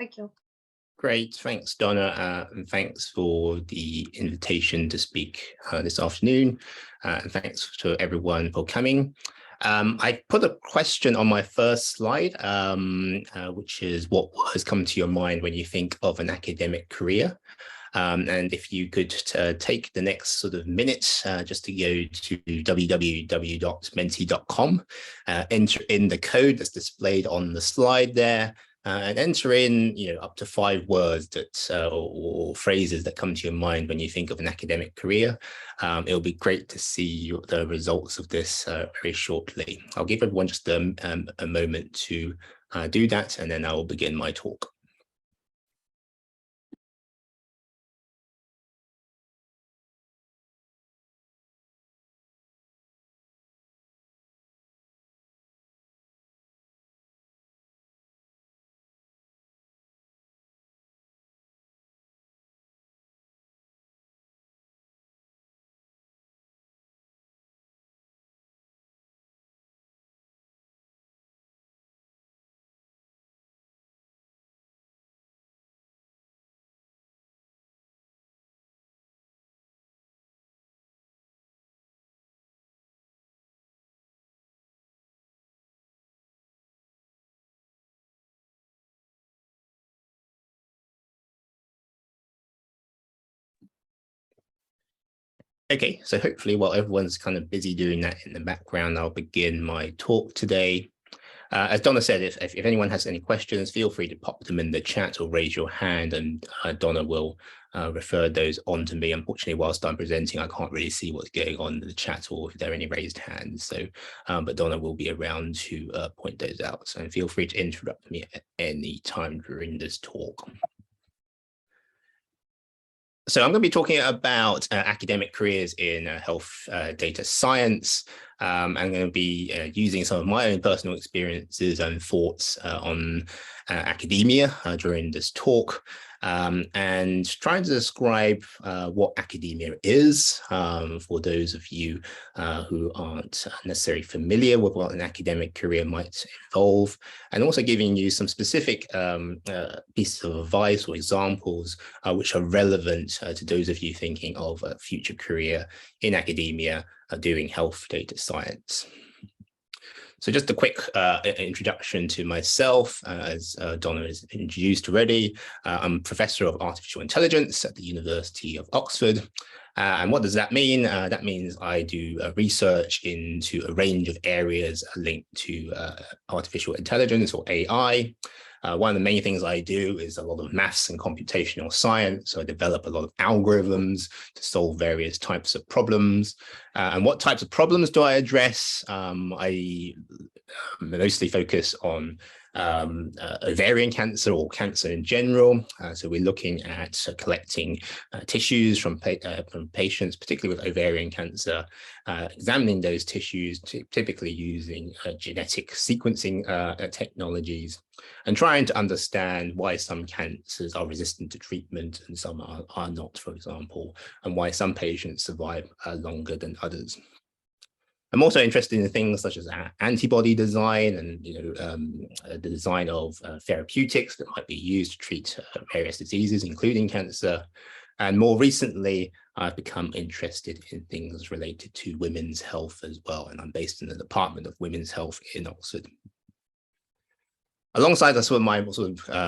Thank you. Great, thanks, Donna, and thanks for the invitation to speak this afternoon, and thanks to everyone for coming. I put a question on my first slide, which is what has come to your mind when you think of an academic career? And if you could take the next sort of minute just to go to www.menti.com, enter in the code that's displayed on the slide there, and enter in, up to 5 words that or phrases that come to your mind when you think of an academic career. It'll be great to see the results of this very shortly. I'll give everyone just a moment to do that, and then I will begin my talk. Okay, so hopefully while everyone's kind of busy doing that in the background, I'll begin my talk today. As Donna said, if anyone has any questions, feel free to pop them in the chat or raise your hand, and Donna will refer those on to me. Unfortunately, whilst I'm presenting, I can't really see what's going on in the chat or if there are any raised hands. So, but Donna will be around to point those out. So feel free to interrupt me at any time during this talk. So I'm going to be talking about academic careers in health data science. I'm going to be using some of my own personal experiences and thoughts on academia during this talk, and trying to describe what academia is for those of you who aren't necessarily familiar with what an academic career might involve, and also giving you some specific pieces of advice or examples which are relevant to those of you thinking of a future career in academia doing health data science. So just a quick introduction to myself, as Donna has introduced already. I'm a professor of artificial intelligence at the University of Oxford. And what does that mean? That means I do research into a range of areas linked to artificial intelligence or AI. One of the main things I do is a lot of maths and computational science. So I develop a lot of algorithms to solve various types of problems. And what types of problems do I address? I mostly focus on ovarian cancer or cancer in general. So we're looking at collecting tissues from patients, particularly with ovarian cancer, examining those tissues, typically using genetic sequencing technologies, and trying to understand why some cancers are resistant to treatment and some are not, for example, and why some patients survive longer than others. I'm also interested in things such as antibody design and the design of therapeutics that might be used to treat various diseases, including cancer. And more recently, I've become interested in things related to women's health as well. And I'm based in the Department of Women's Health in Oxford. Alongside my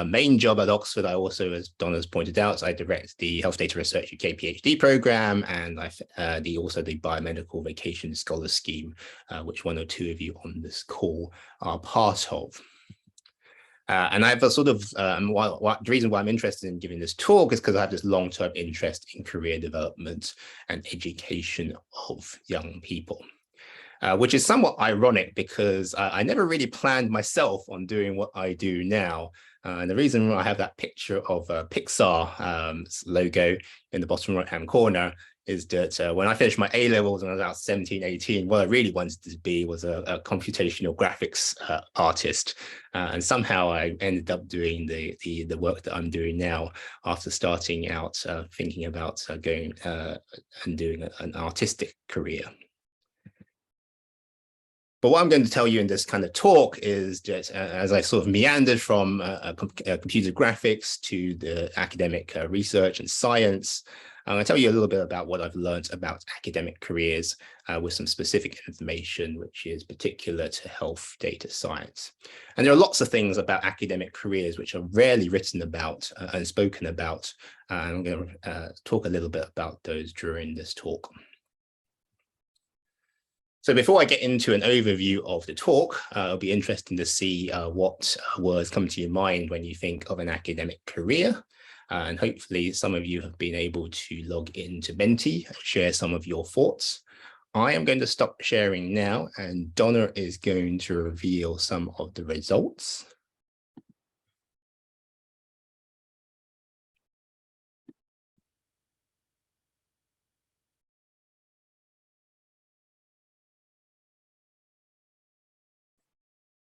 main job at Oxford, I also, as Donna's pointed out, I direct the Health Data Research UK PhD program, and also the Biomedical Vacation Scholar Scheme, which one or two of you on this call are part of. And I have a the reason why I'm interested in giving this talk is because I have this long-term interest in career development and education of young people. Which is somewhat ironic because I never really planned myself on doing what I do now. And the reason I have that picture of Pixar logo in the bottom right-hand corner is that when I finished my A-levels when I was about 17, 18, what I really wanted to be was a computational graphics artist. And somehow I ended up doing the work that I'm doing now after starting out thinking about going and doing an artistic career. But what I'm going to tell you in this kind of talk is just as I sort of meandered from computer graphics to the academic research and science, I'm going to tell you a little bit about what I've learned about academic careers with some specific information which is particular to health data science. And there are lots of things about academic careers which are rarely written about and spoken about. I'm going to talk a little bit about those during this talk. So before I get into an overview of the talk, it'll be interesting to see what words come to your mind when you think of an academic career. And hopefully some of you have been able to log into Menti and share some of your thoughts. I am going to stop sharing now, and Donna is going to reveal some of the results.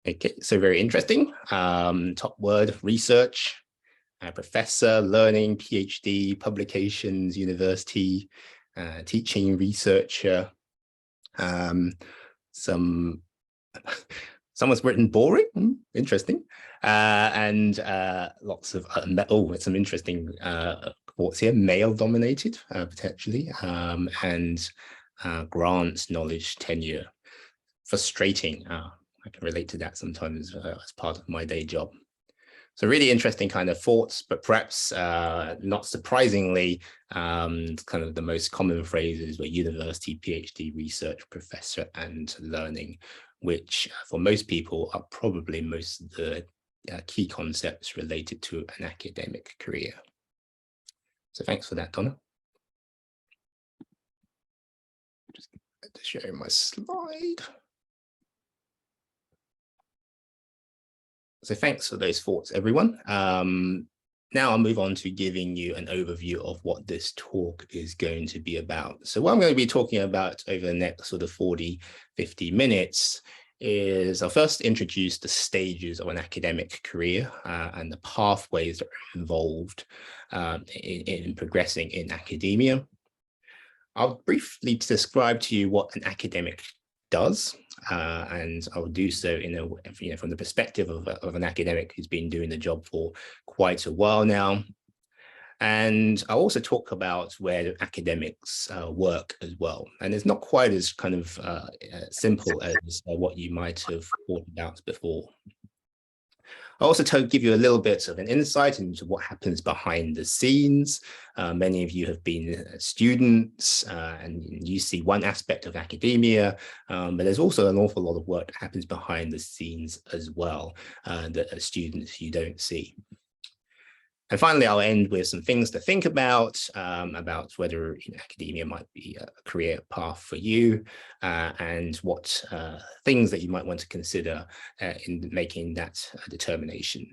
Okay, so very interesting. Top word, research, professor, learning, PhD, publications, university, teaching, researcher. Someone's written boring, interesting. And lots of, some interesting thoughts here, male dominated, potentially, and grants, knowledge, tenure. Frustrating. I can relate to that sometimes as part of my day job. So really interesting kind of thoughts, but perhaps not surprisingly, kind of the most common phrases were university, PhD, research, professor, and learning, which for most people are probably most of the key concepts related to an academic career. So thanks for that, Donna. Just to share my slide. So thanks for those thoughts, everyone. Now I'll move on to giving you an overview of what this talk is going to be about. So what I'm going to be talking about over the next sort of 40, 50 minutes is I'll first introduce the stages of an academic career and the pathways that are involved in progressing in academia. I'll briefly describe to you what an academic does, and I'll do so in from the perspective of an academic who's been doing the job for quite a while now. And I'll also talk about where academics work as well. And it's not quite as kind of simple as what you might have thought about before. I'll also give you a little bit of an insight into what happens behind the scenes. Many of you have been students and you see one aspect of academia, but there's also an awful lot of work that happens behind the scenes as well that as students you don't see. And finally, I'll end with some things to think about whether academia might be a career path for you and what things that you might want to consider in making that determination.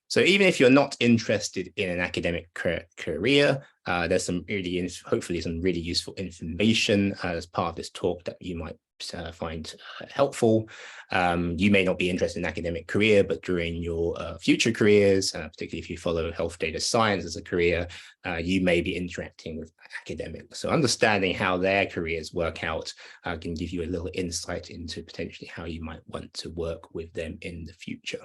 So even if you're not interested in an academic career, there's some really, hopefully some really useful information as part of this talk that you might find helpful. You may not be interested in academic career, but during your future careers, particularly if you follow health data science as a career, you may be interacting with academics. So understanding how their careers work out can give you a little insight into potentially how you might want to work with them in the future.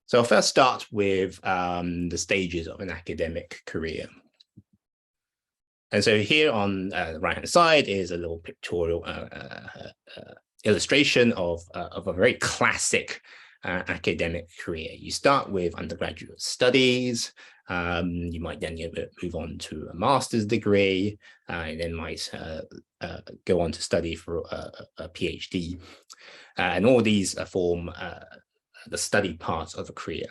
So I'll first start with the stages of an academic career. And so here on the right-hand side is a little pictorial illustration of a very classic academic career. You start with undergraduate studies. You might then move on to a master's degree, and then might go on to study for a PhD. And all these form the study part of a career.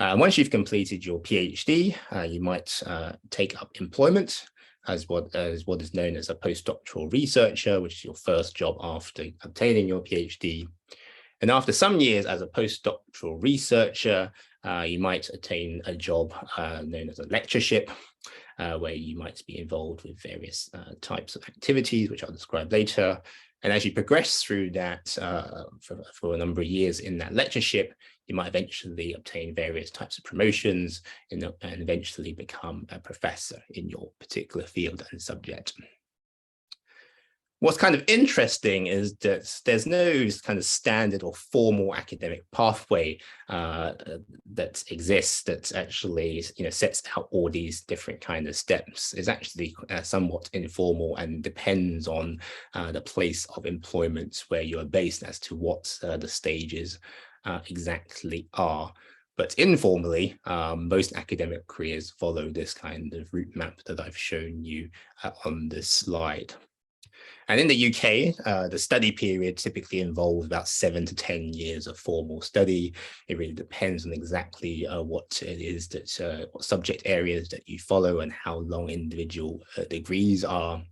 Once you've completed your PhD, you might take up employment as what is known as a postdoctoral researcher, which is your first job after obtaining your PhD. And after some years as a postdoctoral researcher, you might attain a job known as a lectureship, where you might be involved with various types of activities, which I'll describe later. And as you progress through that for a number of years in that lectureship, you might eventually obtain various types of promotions and eventually become a professor in your particular field and subject. What's kind of interesting is that there's no kind of standard or formal academic pathway that exists that actually, sets out all these different kind of steps. It's actually somewhat informal and depends on the place of employment where you are based as to what the stages exactly are. But informally, most academic careers follow this kind of route map that I've shown you on this slide. And in the UK, the study period typically involves about 7 to 10 years of formal study. It really depends on exactly what it is that, what subject areas that you follow and how long individual degrees are.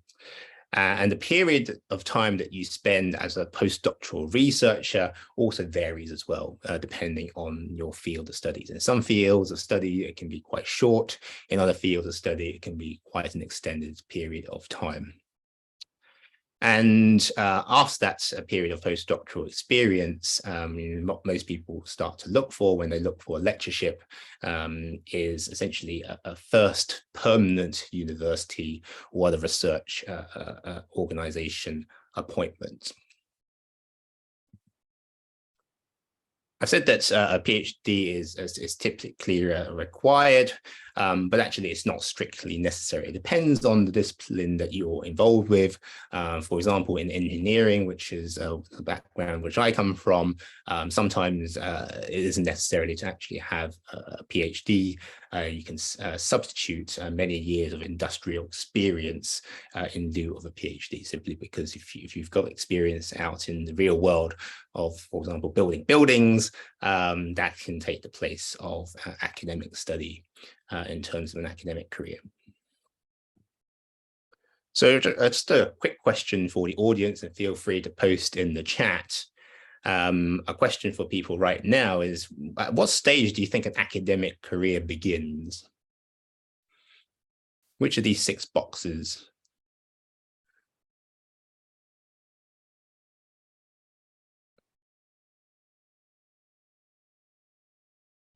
And the period of time that you spend as a postdoctoral researcher also varies as well, depending on your field of studies. In some fields of study, it can be quite short. In other fields of study, it can be quite an extended period of time. And after that period of postdoctoral experience, what most people start to look for when they look for a lectureship is essentially a first permanent university or other research organization appointment. I've said that a PhD is typically required, but actually it's not strictly necessary. It depends on the discipline that you're involved with. For example, in engineering, which is the background which I come from, sometimes it isn't necessarily to actually have a PhD. You can substitute many years of industrial experience in lieu of a PhD, simply because if you've got experience out in the real world of, for example, building buildings, that can take the place of academic study in terms of an academic career. So just a quick question for the audience, and feel free to post in the chat. A question for people right now is, at what stage do you think an academic career begins? Which of these 6 boxes?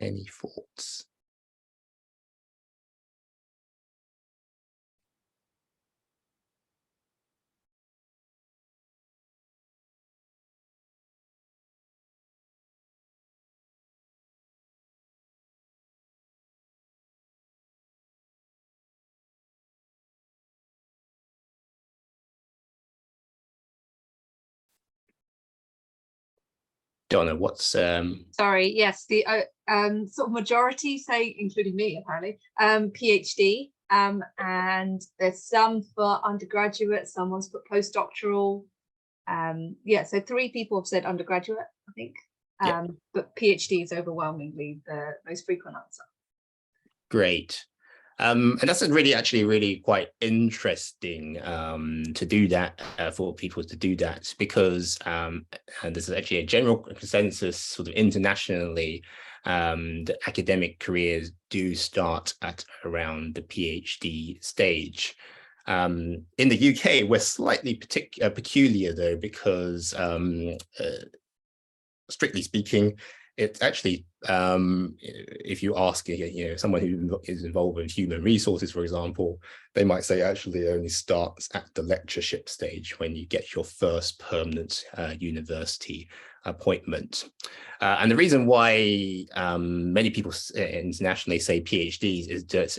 Any thoughts? Donna, what's sorry, yes, the sort of majority say, including me apparently, PhD, and there's some for undergraduate, someone's put postdoctoral. Yeah, so 3 people have said undergraduate, I think. But PhD is overwhelmingly the most frequent answer. Great. And that's really quite interesting to do that, for people to do that, because and there's actually a general consensus sort of internationally that academic careers do start at around the PhD stage. In the UK, we're slightly peculiar though, because strictly speaking, it's actually, if you ask someone who is involved with human resources, for example, they might say actually it only starts at the lectureship stage when you get your first permanent university appointment. And the reason why many people internationally say PhDs is that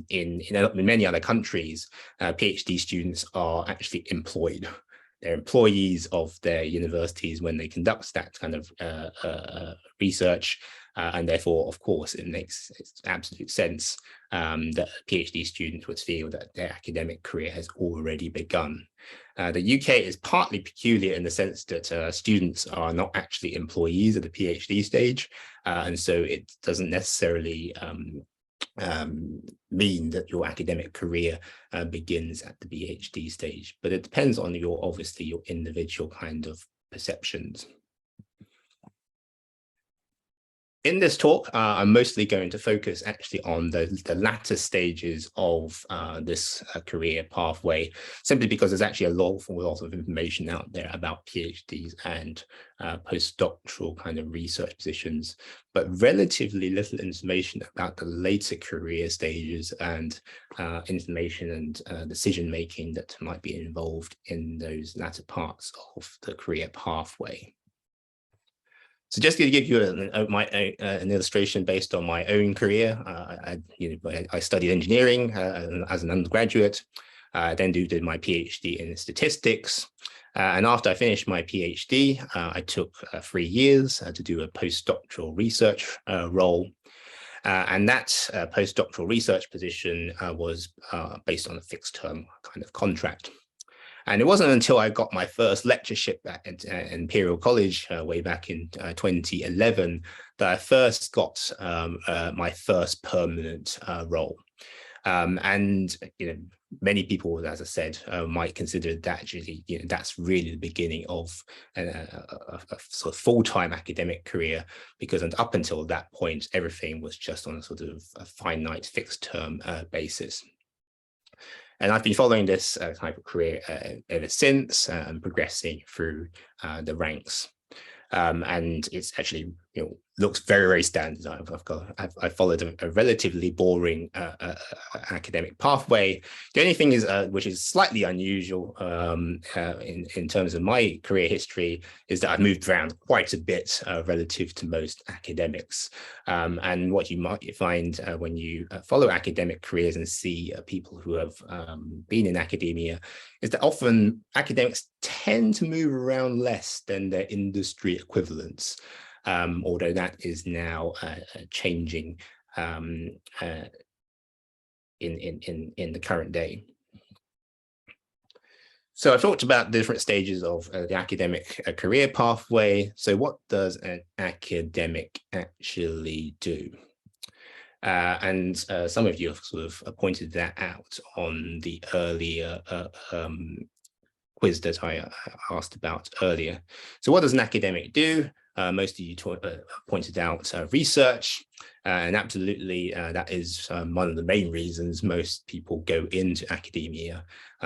in many other countries, PhD students are actually employed. They're employees of their universities when they conduct that kind of research. And therefore, of course, it makes absolute sense that PhD students would feel that their academic career has already begun. The UK is partly peculiar in the sense that students are not actually employees at the PhD stage. And so it doesn't necessarily mean that your academic career begins at the PhD stage, but it depends on obviously your individual kind of perceptions. In this talk, I'm mostly going to focus actually on the latter stages of this career pathway, simply because there's actually a lot of information out there about PhDs and postdoctoral kind of research positions, but relatively little information about the later career stages and information and decision-making that might be involved in those latter parts of the career pathway. So just to give you an illustration based on my own career, I studied engineering as an undergraduate, then did my PhD in statistics. And after I finished my PhD, I took 3 years to do a postdoctoral research role. And that postdoctoral research position was based on a fixed term kind of contract. And it wasn't until I got my first lectureship at Imperial College way back in 2011 that I first got my first permanent role. And many people, as I said, might consider that actually, that's really the beginning of a sort of full-time academic career, because up until that point, everything was just on a sort of a finite fixed-term basis. And I've been following this type of career ever since, and progressing through the ranks. And it's actually, looks very, very standard. I've followed a relatively boring academic pathway. The only thing is, which is slightly unusual in terms of my career history, is that I've moved around quite a bit relative to most academics. And what you might find when you follow academic careers and see people who have been in academia is that often academics tend to move around less than their industry equivalents. Although that is now changing in the current day. So I've talked about the different stages of the academic career pathway. So what does an academic actually do? And some of you have sort of pointed that out on the earlier quiz that I asked about earlier. So what does an academic do? Most of you pointed out research, and absolutely that is one of the main reasons most people go into academia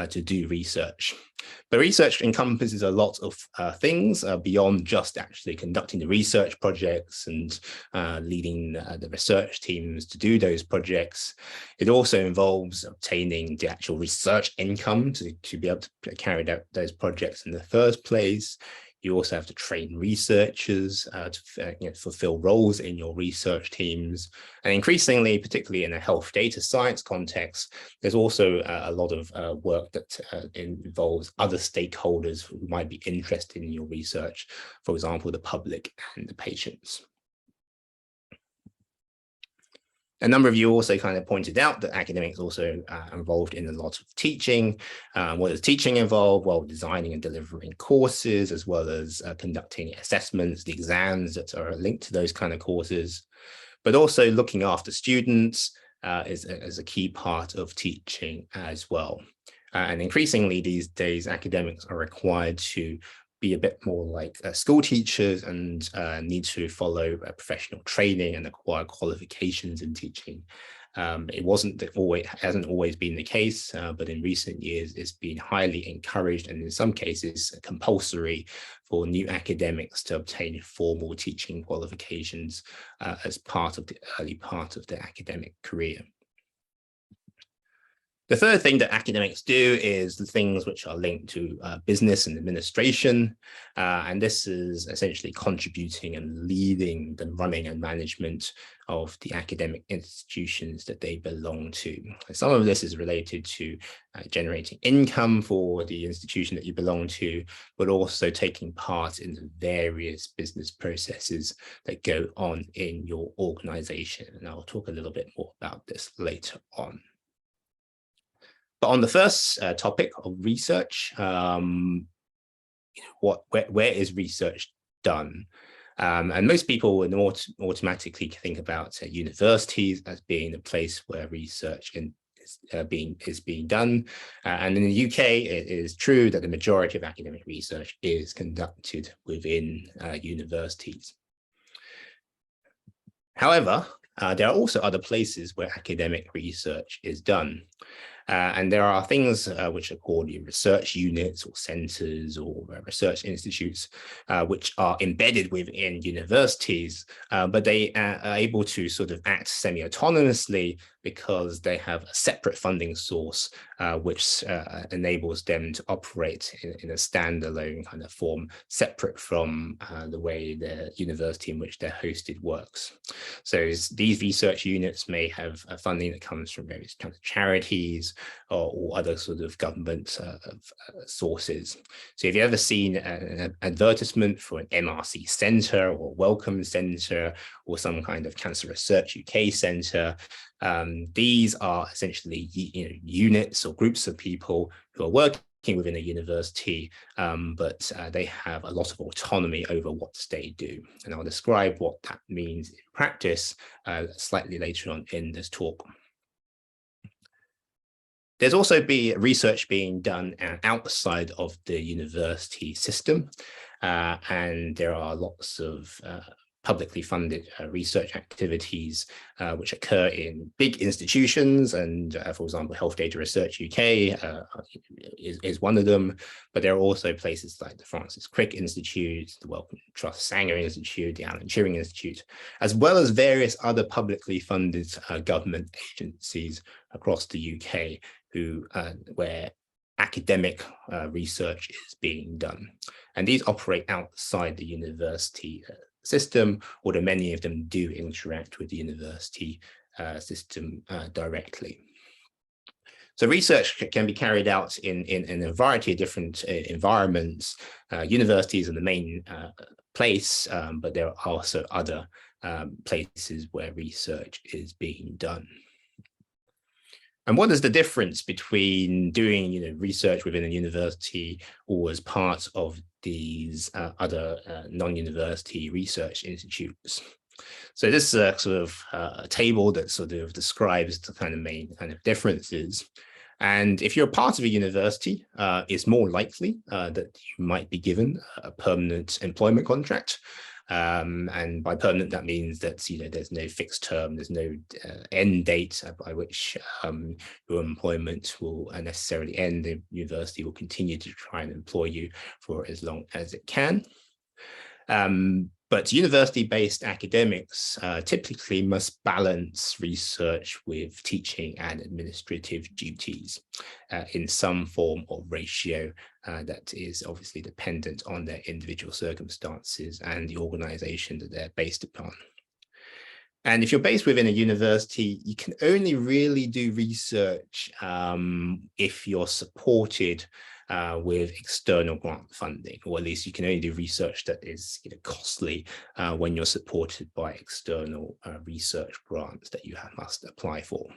to do research. But research encompasses a lot of things beyond just actually conducting the research projects and leading the research teams to do those projects. It also involves obtaining the actual research income to be able to carry out those projects in the first place. You also have to train researchers to fulfill roles in your research teams. And increasingly, particularly in a health data science context, there's also a lot of work that involves other stakeholders who might be interested in your research, for example, the public and the patients. A number of you also kind of pointed out that academics also involved in a lot of teaching. What does teaching involve? Well, designing and delivering courses, as well as conducting assessments, the exams that are linked to those kind of courses, but also looking after students is a key part of teaching as well. And increasingly these days, academics are required to be a bit more like school teachers and need to follow professional training and acquire qualifications in teaching. It hasn't always been the case, but in recent years, it's been highly encouraged and in some cases compulsory for new academics to obtain formal teaching qualifications as part of the early part of their academic career. The third thing that academics do is the things which are linked to business and administration. And this is essentially contributing and leading the running and management of the academic institutions that they belong to. Some of this is related to generating income for the institution that you belong to, but also taking part in the various business processes that go on in your organization. And I'll talk a little bit more about this later on. But on the first topic of research, where is research done? And most people would automatically think about universities as being a place where research is being done. And in the UK, it is true that the majority of academic research is conducted within universities. However, there are also other places where academic research is done. And there are things which are called research units or centers or research institutes, which are embedded within universities, but they are able to sort of act semi-autonomously because they have a separate funding source, which enables them to operate in a standalone kind of form, separate from the way the university in which they're hosted works. So these research units may have funding that comes from various kinds of charities or other sort of government sources. So if you've ever seen an advertisement for an MRC Centre or Wellcome Centre or some kind of Cancer Research UK Centre, these are essentially units or groups of people who are working within a university, but they have a lot of autonomy over what they do. And I'll describe what that means in practice slightly later on in this talk. There's also research being done outside of the university system, and there are lots of publicly funded research activities which occur in big institutions, and for example, Health Data Research UK is one of them, but there are also places like the Francis Crick Institute, the Wellcome Trust Sanger Institute, the Alan Turing Institute, as well as various other publicly funded government agencies across the UK where academic research is being done. And these operate outside the university system, although many of them do interact with the university system directly. So research can be carried out in a variety of different environments. Universities are the main place, but there are also other places where research is being done. And what is the difference between doing research within a university or as part of these other non-university research institutes? So this is a sort of a table that sort of describes the kind of main kind of differences. And if you're a part of a university, it's more likely that you might be given a permanent employment contract. And by permanent, that means that there's no fixed term, there's no end date by which your employment will necessarily end. The university will continue to try and employ you for as long as it can. But university-based academics typically must balance research with teaching and administrative duties in some form or ratio that is obviously dependent on their individual circumstances and the organization that they're based upon. And if you're based within a university, you can only really do research if you're supported with external grant funding, or at least you can only do research that is costly when you're supported by external research grants that you must apply for.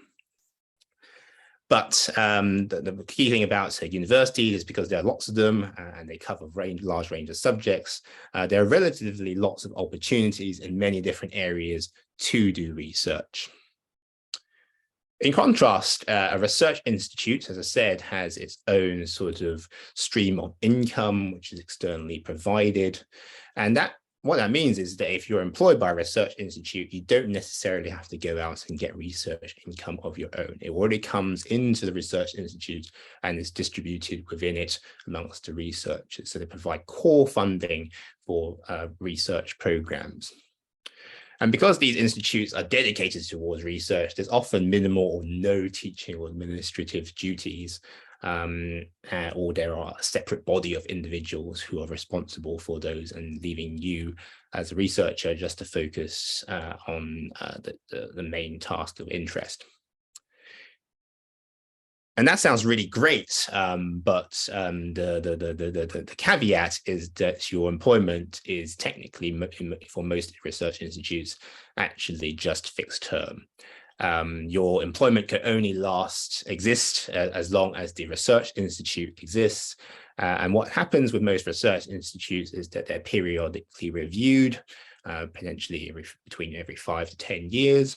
But the key thing about universities is because there are lots of them and they cover a large range of subjects, there are relatively lots of opportunities in many different areas to do research. In contrast, a research institute, as I said, has its own sort of stream of income, which is externally provided. And what that means is that if you're employed by a research institute, you don't necessarily have to go out and get research income of your own. It already comes into the research institute and is distributed within it amongst the researchers. So they provide core funding for research programs. And because these institutes are dedicated towards research, there's often minimal or no teaching or administrative duties, or there are a separate body of individuals who are responsible for those, and leaving you as a researcher just to focus on the main task of interest. And that sounds really great, but the caveat is that your employment is technically, for most research institutes, actually just fixed term. Your employment can only exist as long as the research institute exists. And what happens with most research institutes is that they're periodically reviewed, potentially between every 5 to 10 years.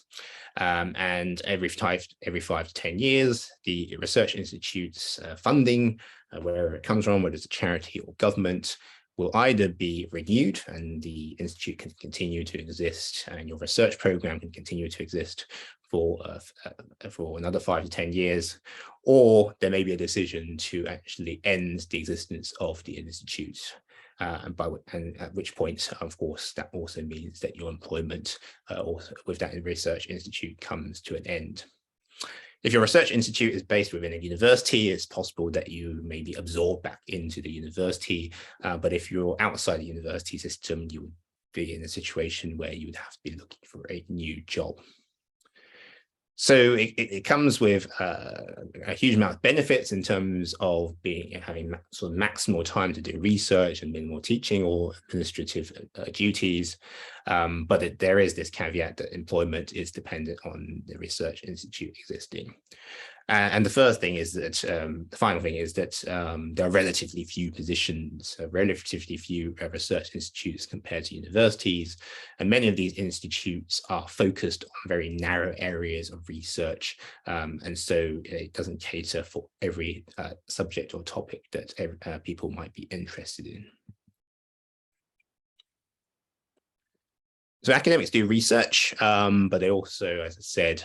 And every 5 to 10 years, the research institute's funding, wherever it comes from, whether it's a charity or government, will either be renewed and the institute can continue to exist and your research program can continue to exist for another 5 to 10 years, or there may be a decision to actually end the existence of the institute. And at which point, of course, that also means that your employment also with that research institute comes to an end. If your research institute is based within a university, it's possible that you may be absorbed back into the university. But if you're outside the university system, you would be in a situation where you would have to be looking for a new job. So it comes with a huge amount of benefits in terms of having sort of maximal time to do research and minimal teaching or administrative duties. But there is this caveat that employment is dependent on the research institute existing. And the first thing is that the final thing is that there are relatively few positions, relatively few research institutes compared to universities. And many of these institutes are focused on very narrow areas of research. And so it doesn't cater for every subject or topic that people might be interested in. So academics do research, but they also, as I said,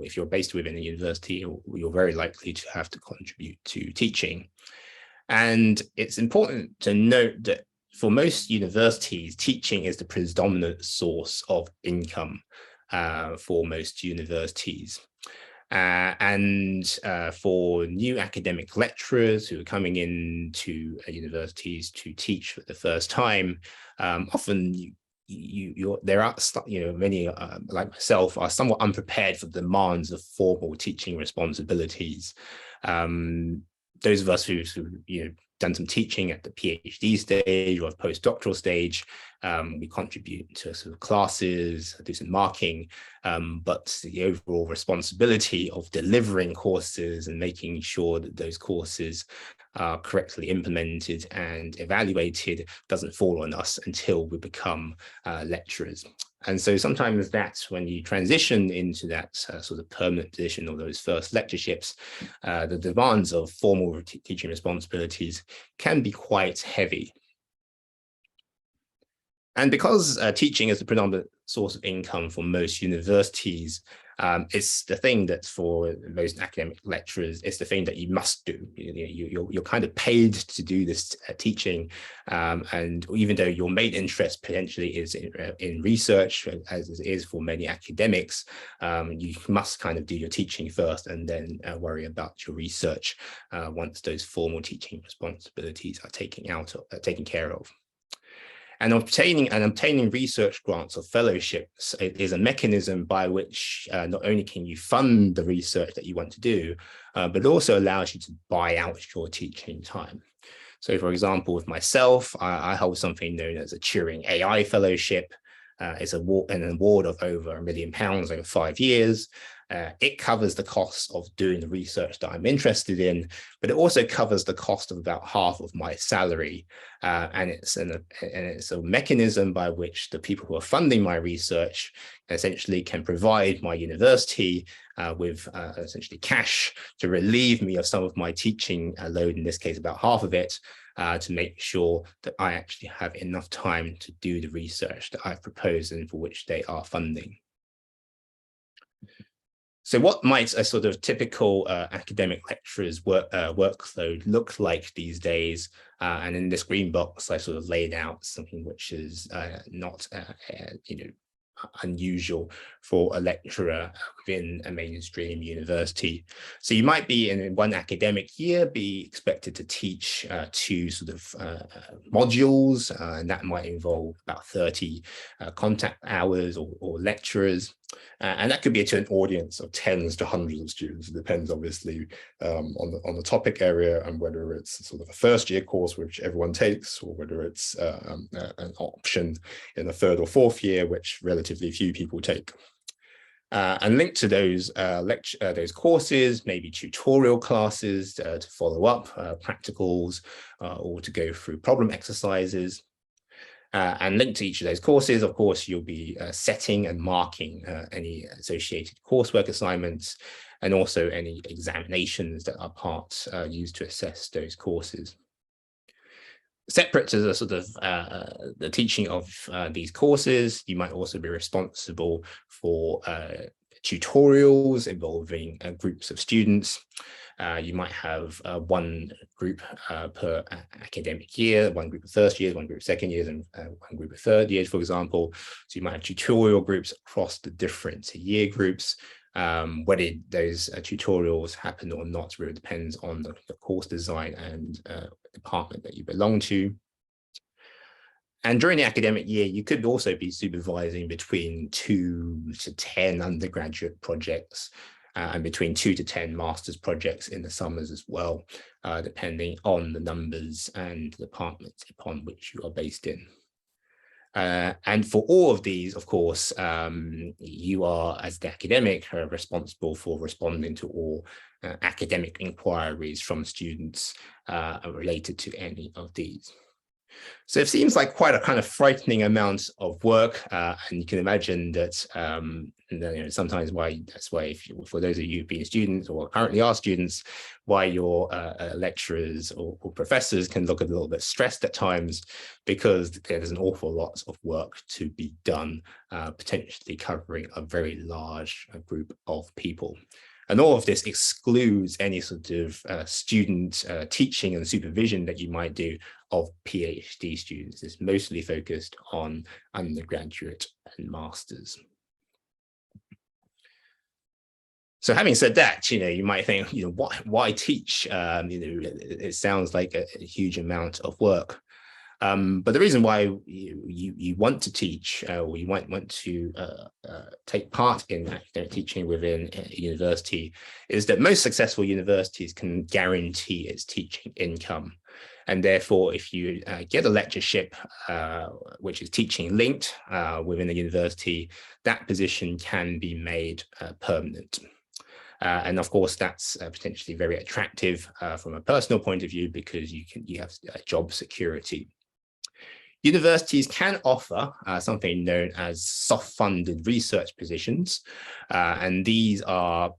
if you're based within a university, you're very likely to have to contribute to teaching. And it's important to note that for most universities, teaching is the predominant source of income for most universities. For new academic lecturers who are coming into universities to teach for the first time, often there are, many like myself are somewhat unprepared for the demands of formal teaching responsibilities. Those of us who've done some teaching at the PhD stage or postdoctoral stage, we contribute to sort of classes, do some marking, but the overall responsibility of delivering courses and making sure that those courses are correctly implemented and evaluated doesn't fall on us until we become lecturers. And so sometimes that's when you transition into that sort of permanent position or those first lectureships, the demands of formal teaching responsibilities can be quite heavy. And because teaching is the predominant source of income for most universities, it's the thing that for most academic lecturers, it's the thing that you must do. You're kind of paid to do this teaching. And even though your main interest potentially is in research, as it is for many academics, you must kind of do your teaching first and then worry about your research once those formal teaching responsibilities are taken care of. And obtaining research grants or fellowships is a mechanism by which not only can you fund the research that you want to do, but also allows you to buy out your teaching time. So for example, with myself, I hold something known as a Turing AI Fellowship. It's an award of over £1 million over 5 years. It covers the cost of doing the research that I'm interested in, but it also covers the cost of about half of my salary. And it's a mechanism by which the people who are funding my research essentially can provide my university with essentially cash to relieve me of some of my teaching load, in this case, about half of it, to make sure that I actually have enough time to do the research that I've proposed and for which they are funding. So what might a sort of typical academic lecturer's workload look like these days? And in this green box, I sort of laid out something which is not, unusual for a lecturer within a mainstream university. So you might be in one academic year be expected to teach 2 sort of modules, and that might involve about 30 contact hours or lecturers. And that could be to an audience of tens to hundreds of students. It depends, obviously, on the topic area and whether it's sort of a first-year course which everyone takes, or whether it's an option in a 3rd or 4th year, which relatively few people take. And linked to those courses, maybe tutorial classes to follow up, practicals, or to go through problem exercises. And linked to each of those courses, of course, you'll be setting and marking any associated coursework assignments, and also any examinations that are used to assess those courses. Separate to the sort of the teaching of these courses, you might also be responsible for tutorials involving groups of students. You might have one group per academic year, one group of first years, one group of second years, and one group of third years, for example. So you might have tutorial groups across the different year groups. Whether those tutorials happen or not really depends on the course design and department that you belong to. And during the academic year, you could also be supervising between 2 to 10 undergraduate projects and between 2 to 10 master's projects in the summers as well, depending on the numbers and departments upon which you are based in. And for all of these, of course, you are, as the academic, responsible for responding to all academic inquiries from students related to any of these. So it seems like quite a kind of frightening amount of work, and you can imagine that sometimes that's why for those of you being students or currently are students, why your lecturers or professors can look a little bit stressed at times, because there's an awful lot of work to be done, potentially covering a very large group of people. And all of this excludes any sort of student teaching and supervision that you might do of PhD students. It's mostly focused on undergraduate and masters. So having said that, you might think, why teach? It sounds like a huge amount of work. But the reason why you want to teach, or you might want to take part in academic teaching within a university, is that most successful universities can guarantee its teaching income. And therefore, if you get a lectureship, which is teaching linked within a university, that position can be made permanent. And of course, that's potentially very attractive from a personal point of view, because you have job security. Universities can offer something known as soft-funded research positions, and these are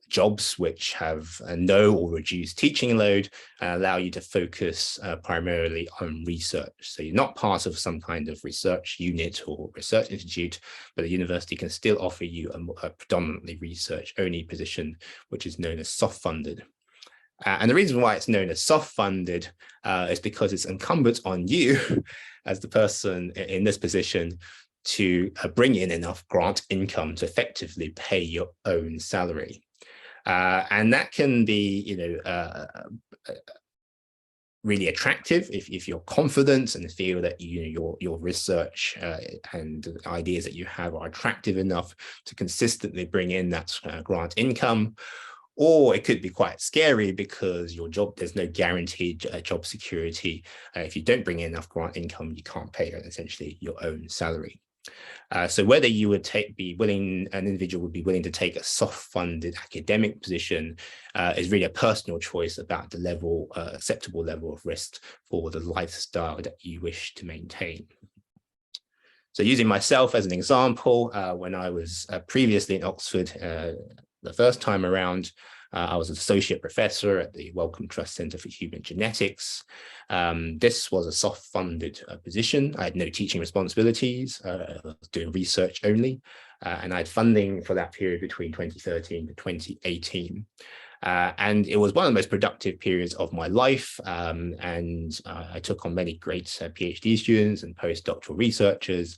jobs which have no or reduced teaching load and allow you to focus primarily on research. So you're not part of some kind of research unit or research institute, but the university can still offer you a predominantly research-only position, which is known as soft-funded. And the reason why it's known as soft-funded is because it's incumbent on you as the person in this position to bring in enough grant income to effectively pay your own salary. And that can be, really attractive if you're confident and feel that your research and ideas that you have are attractive enough to consistently bring in that grant income. Or it could be quite scary because there's no guaranteed job security. If you don't bring in enough grant income, you can't pay essentially your own salary. So whether you would an individual would be willing to take a soft-funded academic position is really a personal choice about the acceptable level of risk for the lifestyle that you wish to maintain. So using myself as an example, when I was previously in Oxford, the first time around, I was an associate professor at the Wellcome Trust Centre for Human Genetics. This was a soft-funded position. I had no teaching responsibilities. I was doing research only, and I had funding for that period between 2013 to 2018. And it was one of the most productive periods of my life. And I took on many great PhD students and postdoctoral researchers,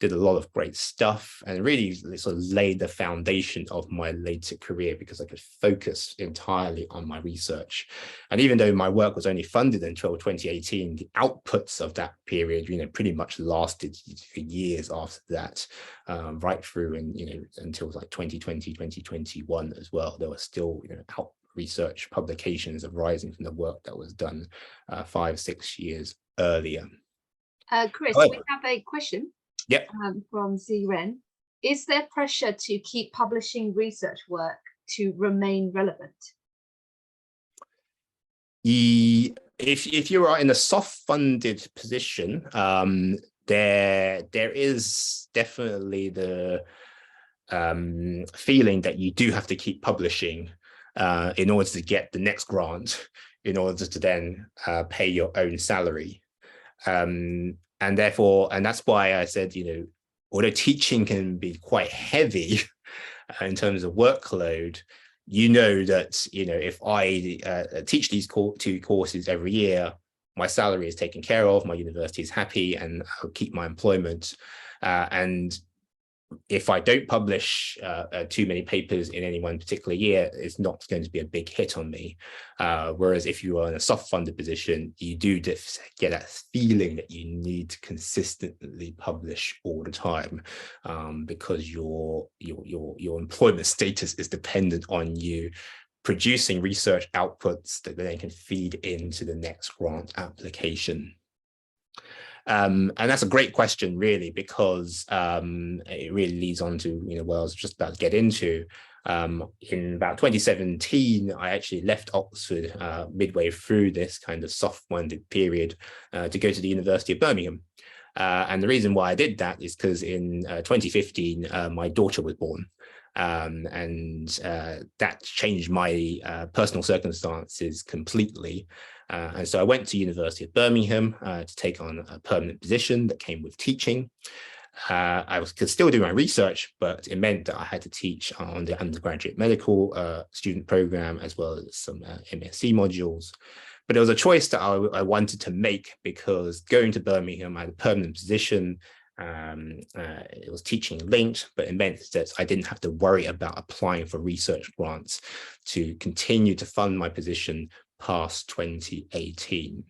did a lot of great stuff, and really sort of laid the foundation of my later career because I could focus entirely on my research. And even though my work was only funded until 2018, the outputs of that period, pretty much lasted for years after that, right through and until like 2020, 2021 as well. There were still out research publications arising from the work that was done 5-6 years earlier. Chris, However, we have a question. Yep. From Ziren. Is there pressure to keep publishing research work to remain relevant? If you are in a soft-funded position, there is definitely the feeling that you do have to keep publishing in order to get the next grant. in order to then pay your own salary. And that's why I said, although teaching can be quite heavy in terms of workload, that, if I teach these 2 courses every year, my salary is taken care of, my university is happy, and I'll keep my employment. And if I don't publish too many papers in any one particular year, it's not going to be a big hit on me. Whereas if you are in a soft-funded position, you do get that feeling that you need to consistently publish all the time, because your employment status is dependent on you producing research outputs that then can feed into the next grant application. And that's a great question, really, because it really leads on to what I was just about to get into. In about 2017, I actually left Oxford midway through this kind of soft-funded period to go to the University of Birmingham. And the reason why I did that is because in 2015, my daughter was born. And that changed my personal circumstances completely. And so I went to University of Birmingham to take on a permanent position that came with teaching. I could still do my research, but it meant that I had to teach on the undergraduate medical student program, as well as some MSc modules. But it was a choice that I wanted to make, because going to Birmingham, I had a permanent position. It was teaching linked, but it meant that I didn't have to worry about applying for research grants to continue to fund my position past 2018.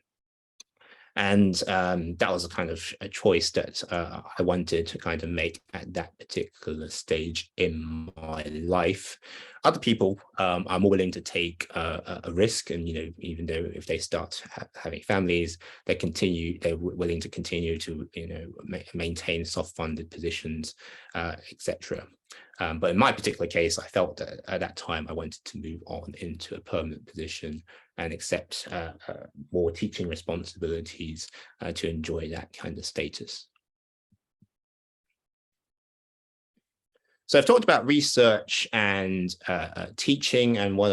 And that was a kind of a choice that I wanted to kind of make at that particular stage in my life. Other people are more willing to take a risk, and even though if they start having families, they're willing to continue to maintain soft-funded positions, etc. But in my particular case, I felt that at that time I wanted to move on into a permanent position and accept more teaching responsibilities to enjoy that kind of status. So I've talked about research and teaching, and what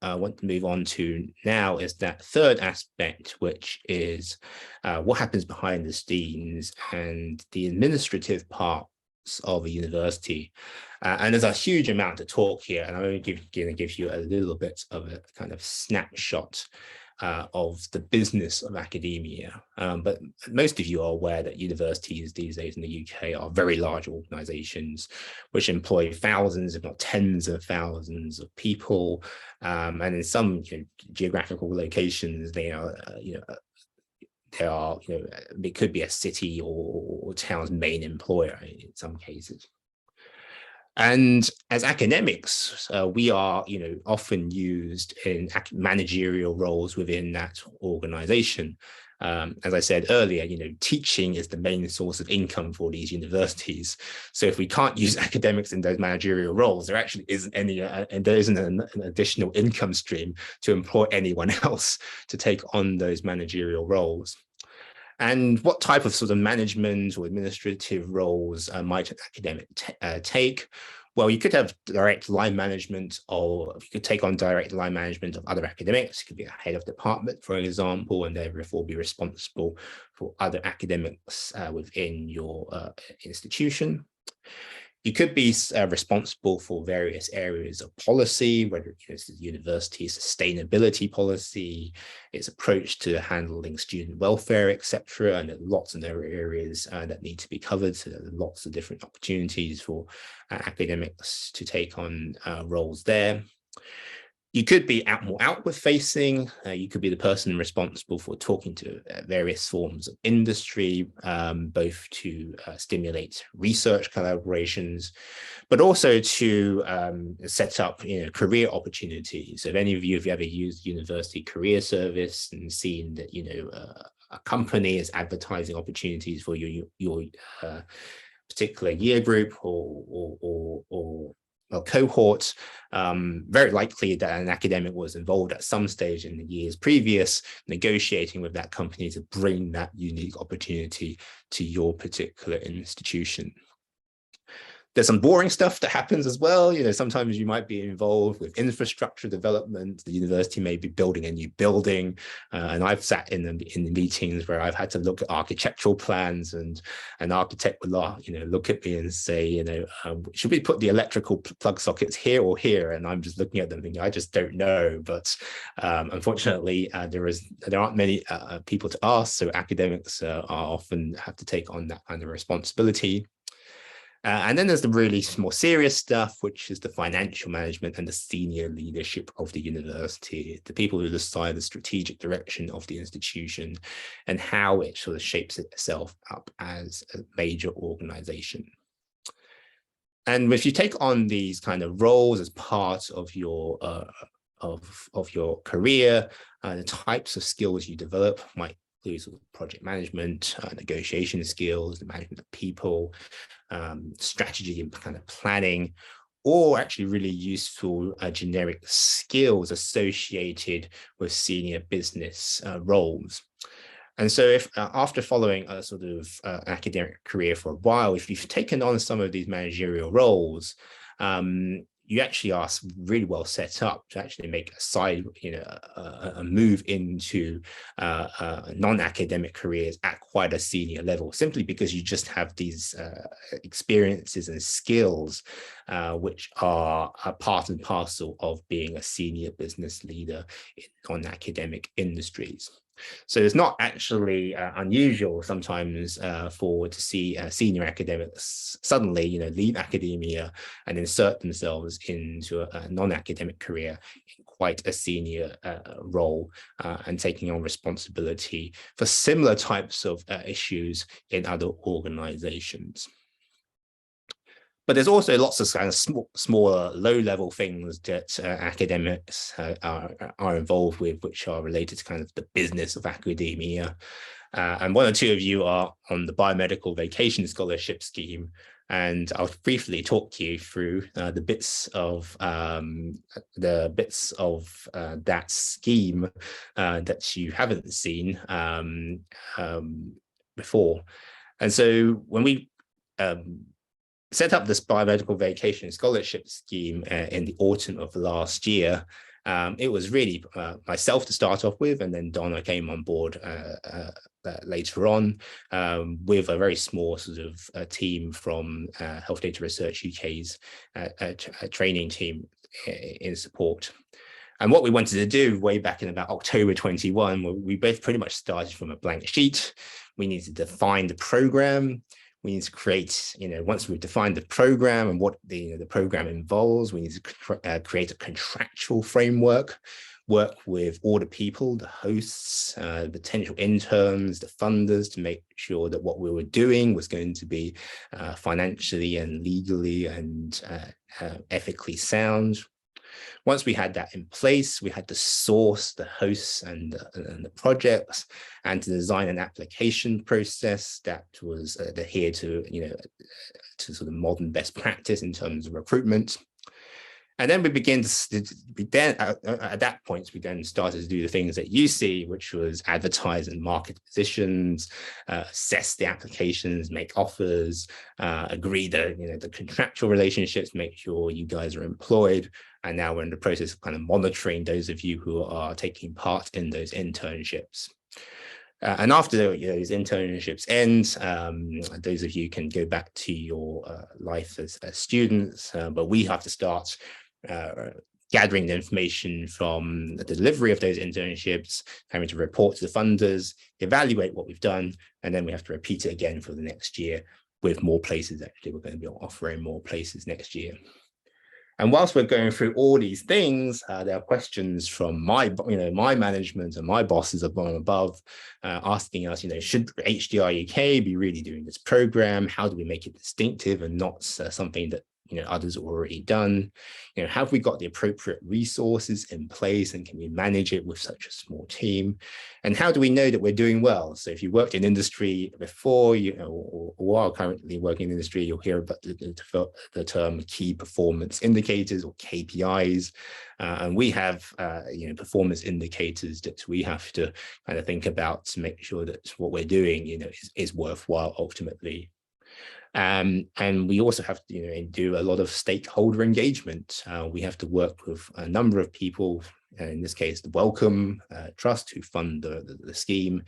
I want to move on to now is that third aspect, which is what happens behind the scenes and the administrative parts of a university. And there's a huge amount to talk here, and I'm only going to give you a little bit of a kind of snapshot of the business of academia. But most of you are aware that universities these days in the UK are very large organizations which employ thousands, if not tens of thousands of people. And in some geographical locations, they are, it could be a city or town's main employer in some cases. And as academics, we are, often used in managerial roles within that organization. As I said earlier, teaching is the main source of income for these universities. So if we can't use academics in those managerial roles, there actually isn't any, and there isn't an additional income stream to employ anyone else to take on those managerial roles. And what type of sort of management or administrative roles might an academic take? Well, you could have direct line management, or you could take on direct line management of other academics. You could be a head of department, for example, and therefore be responsible for other academics within your institution. You could be responsible for various areas of policy, whether it's the university's sustainability policy, its approach to handling student welfare, etc. And lots of other areas that need to be covered. So there are lots of different opportunities for academics to take on roles there. You could be more outward facing. You could be the person responsible for talking to various forms of industry, both to stimulate research collaborations, but also to set up career opportunities. So if any of you have ever used University Career Service and seen that a company is advertising opportunities for your particular year group or cohort, very likely that an academic was involved at some stage in the years previous, negotiating with that company to bring that unique opportunity to your particular institution. There's some boring stuff that happens as well. Sometimes you might be involved with infrastructure development. The university may be building a new building. And I've sat in the meetings where I've had to look at architectural plans, and an architect will look at me and say, should we put the electrical plug sockets here or here? And I'm just looking at them thinking, I just don't know. But unfortunately, there aren't many people to ask. So academics often have to take on that kind of responsibility. And then there's the really more serious stuff, which is the financial management and the senior leadership of the university, the people who decide the strategic direction of the institution and how it sort of shapes itself up as a major organization. And if you take on these kind of roles as part of your career, the types of skills you develop might include sort of project management, negotiation skills, the management of people, strategy and kind of planning, or actually really useful generic skills associated with senior business roles. And so if after following a sort of academic career for a while, if you've taken on some of these managerial roles, you actually are really well set up to actually make a move into non-academic careers at quite a senior level, simply because you just have these experiences and skills which are part and parcel of being a senior business leader in non-academic industries. So it's not actually unusual sometimes to see senior academics suddenly, leave academia and insert themselves into a non-academic career in quite a senior role and taking on responsibility for similar types of issues in other organizations. But there's also lots of kind of smaller, low-level things that academics are involved with, which are related to kind of the business of academia. And one or two of you are on the Biomedical Vacation Scholarship Scheme, and I'll briefly talk you through the bits of that scheme that you haven't seen before. And so when we set up this Biomedical Vacation Scholarship Scheme in the autumn of last year, it was really myself to start off with, and then Donna came on board later on with a very small sort of team from Health Data Research UK's training team in support. And what we wanted to do way back in about October 21, we both pretty much started from a blank sheet. We needed to define the program. We need to create, once we've defined the program and what the program involves, we need to create a contractual framework, work with all the people, the hosts, potential interns, the funders, to make sure that what we were doing was going to be financially and legally and ethically sound. Once we had that in place, we had to source the hosts and the projects, and to design an application process that was adhered to, to sort of modern best practice in terms of recruitment. And then at that point, we then started to do the things that you see, which was advertise and market positions, assess the applications, make offers, agree the contractual relationships, make sure you guys are employed. And now we're in the process of kind of monitoring those of you who are taking part in those internships. And after those internships end, those of you can go back to your life as students, but we have to start gathering the information from the delivery of those internships, having to report to the funders, evaluate what we've done, and then we have to repeat it again for the next year with more places. Actually, we're going to be offering more places next year. And whilst we're going through all these things, there are questions from my management and my bosses above asking us, should HDR UK be really doing this program? How do we make it distinctive and not something that others have already done? Have we got the appropriate resources in place, and can we manage it with such a small team? And how do we know that we're doing well? So if you worked in industry before, or are currently working in industry, you'll hear about the term key performance indicators, or KPIs. And we have performance indicators that we have to kind of think about to make sure that what we're doing is worthwhile ultimately. And we also have to do a lot of stakeholder engagement. We have to work with a number of people, in this case, the Wellcome Trust, who fund the scheme,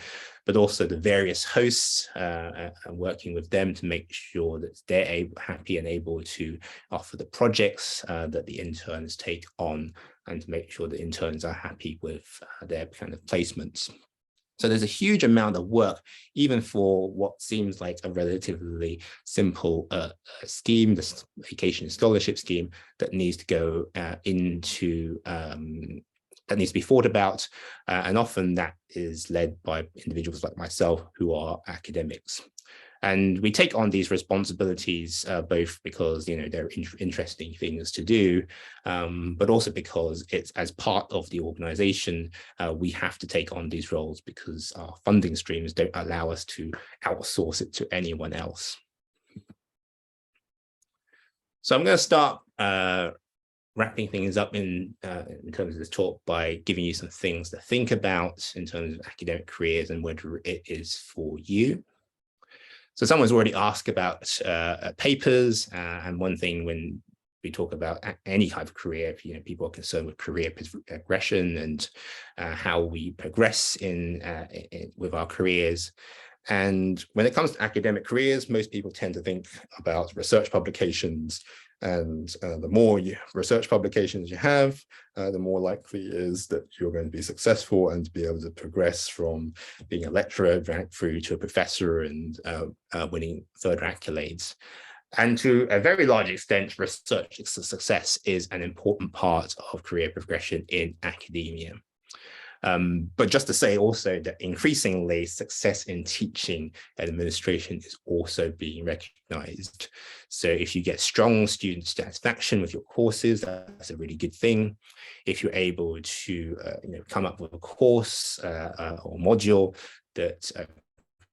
but also the various hosts, and working with them to make sure that they're happy and able to offer the projects that the interns take on, and to make sure the interns are happy with their kind of placements. So there's a huge amount of work, even for what seems like a relatively simple scheme, the vacation scholarship scheme, that needs to go into, that needs to be thought about. And often that is led by individuals like myself who are academics. And we take on these responsibilities both because they're interesting things to do, but also because it's as part of the organization, we have to take on these roles because our funding streams don't allow us to outsource it to anyone else. So I'm going to start wrapping things up in terms of this talk by giving you some things to think about in terms of academic careers and whether it is for you. So someone's already asked about papers, and one thing when we talk about any type of career, people are concerned with career progression and how we progress with our careers. And when it comes to academic careers, most people tend to think about research publications. And the more research publications you have, the more likely it is that you're going to be successful and be able to progress from being a lecturer right through to a professor and winning further accolades. And to a very large extent, research success is an important part of career progression in academia. But just to say also that increasingly success in teaching and administration is also being recognized. So if you get strong student satisfaction with your courses, that's a really good thing. If you're able to come up with a course or module that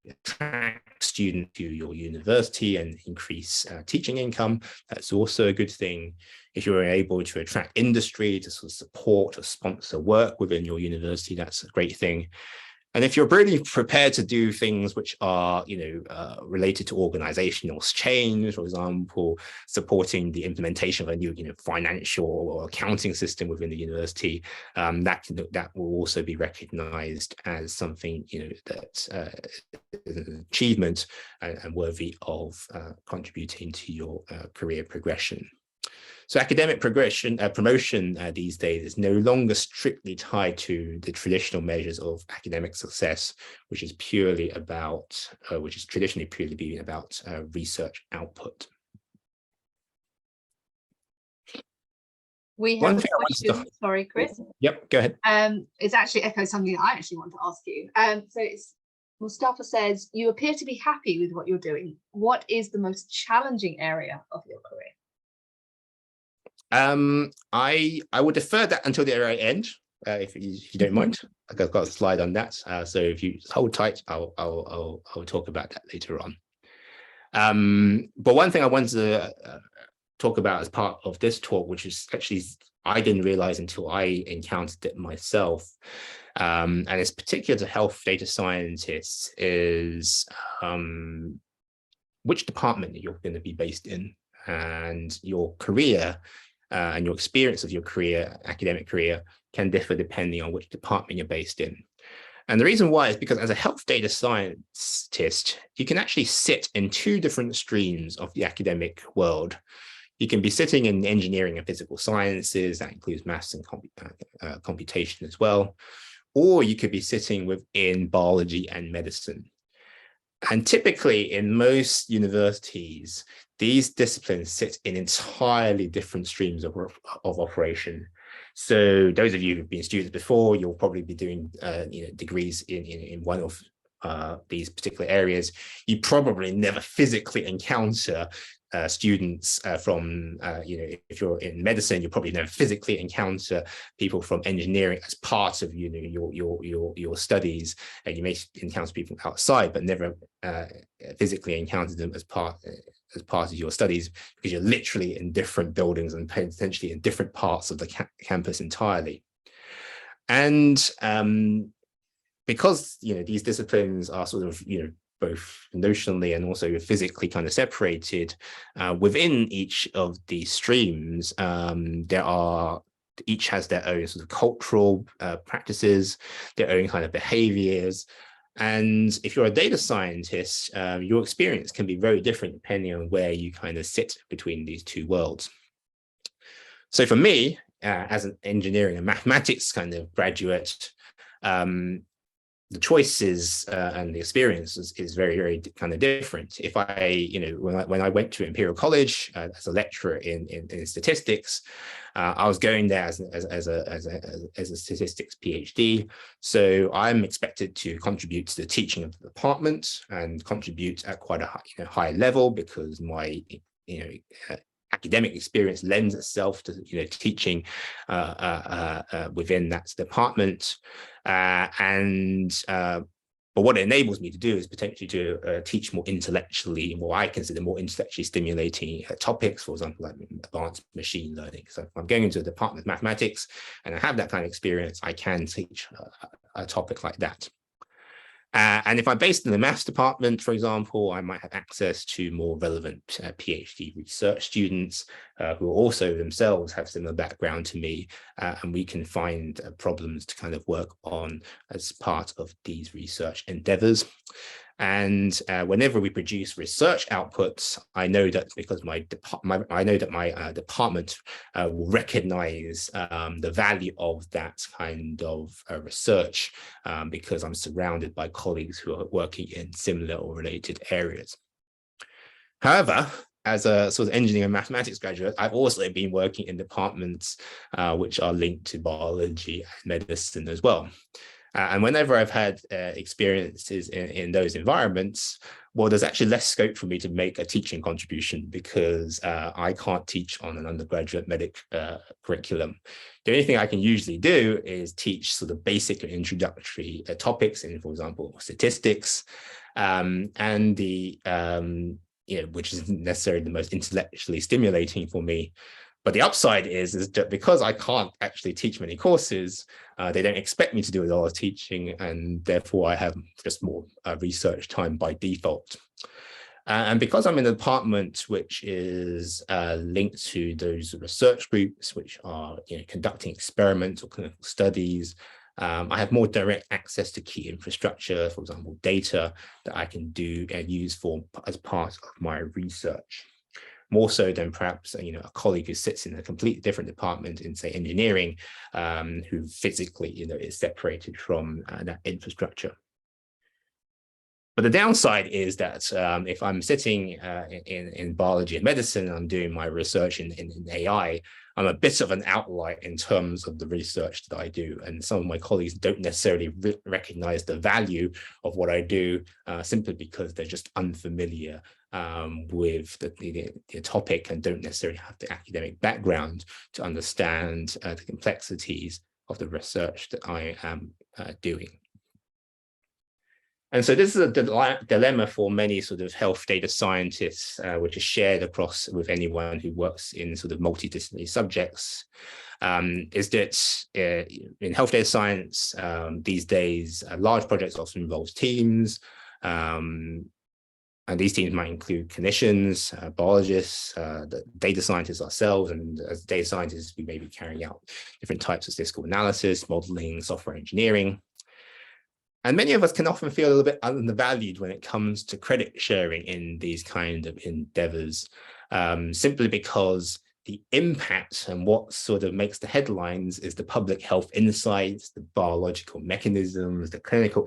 attract students to your university and increase teaching income, that's also a good thing. If you're able to attract industry to sort of support or sponsor work within your university, that's a great thing. And if you're really prepared to do things which are, related to organizational change, for example, supporting the implementation of a new, financial or accounting system within the university, that will also be recognized as something, that is an achievement and worthy of contributing to your career progression. So academic promotion these days is no longer strictly tied to the traditional measures of academic success, which is traditionally purely been about research output. We have a question. Sorry, Chris. Yep, go ahead. It's actually echoes something I actually want to ask you. So Mustafa says, you appear to be happy with what you're doing. What is the most challenging area of your career? I would defer that until the very end, if you don't mind. I've got a slide on that. So if you hold tight, I'll talk about that later on. But one thing I wanted to talk about as part of this talk, which is actually I didn't realize until I encountered it myself, and it's particular to health data scientists, is which department you're going to be based in, and your career and your experience of your career, academic career, can differ depending on which department you're based in. And the reason why is because as a health data scientist, you can actually sit in two different streams of the academic world. You can be sitting in engineering and physical sciences, that includes maths and computation as well, or you could be sitting within biology and medicine. And typically in most universities, these disciplines sit in entirely different streams of operation. So those of you who've been students before, you'll probably be doing degrees in one of these particular areas. You probably never physically encounter students from, if you're in medicine, you probably never physically encounter people from engineering as part of your studies, and you may encounter people outside, but never physically encounter them as part of your studies, because you're literally in different buildings and potentially in different parts of the campus entirely. And because these disciplines are sort of both notionally and also physically kind of separated. Within each of these streams, each has their own sort of cultural practices, their own kind of behaviors. And if you're a data scientist, your experience can be very different depending on where you kind of sit between these two worlds. So for me, as an engineering and mathematics kind of graduate, the choices and the experience is very, very kind of different. If I, when I went to Imperial College as a lecturer in statistics, I was going there as a statistics PhD. So I'm expected to contribute to the teaching of the department and contribute at quite a high level, because my academic experience lends itself to teaching within that department, but what it enables me to do is potentially to teach more intellectually, what I consider more intellectually stimulating topics, for example, like advanced machine learning. So if I'm going into a department of mathematics and I have that kind of experience, I can teach a topic like that. And if I'm based in the maths department, for example, I might have access to more relevant PhD research students who also themselves have similar background to me, and we can find problems to kind of work on as part of these research endeavors. And whenever we produce research outputs, I know that because my department will recognize the value of that kind of research, because I'm surrounded by colleagues who are working in similar or related areas. However, as a sort of engineering and mathematics graduate, I've also been working in departments which are linked to biology and medicine as well. And whenever I've had experiences in those environments, well, there's actually less scope for me to make a teaching contribution, because I can't teach on an undergraduate medic curriculum. The only thing I can usually do is teach sort of basic and introductory topics in, for example, statistics, and which isn't necessarily the most intellectually stimulating for me. But the upside is that because I can't actually teach many courses, they don't expect me to do a lot of teaching, and therefore I have just more research time by default. And because I'm in a department which is linked to those research groups which are conducting experiments or clinical studies, I have more direct access to key infrastructure, for example, data that I can do and use as part of my research. More so than perhaps a colleague who sits in a completely different department in, say, engineering, who physically is separated from that infrastructure. But the downside is that if I'm sitting in biology and medicine, I'm doing my research in AI, I'm a bit of an outlier in terms of the research that I do. And some of my colleagues don't necessarily recognize the value of what I do, simply because they're just unfamiliar with the topic and don't necessarily have the academic background to understand the complexities of the research that I am doing. And so this is a dilemma for many sort of health data scientists, which is shared across with anyone who works in sort of multidisciplinary subjects, is that in health data science these days, large projects often involve teams, and these teams might include clinicians, biologists, the data scientists ourselves, and as data scientists, we may be carrying out different types of statistical analysis, modeling, software engineering. And many of us can often feel a little bit undervalued when it comes to credit sharing in these kind of endeavors, simply because the impact and what sort of makes the headlines is the public health insights, the biological mechanisms, the clinical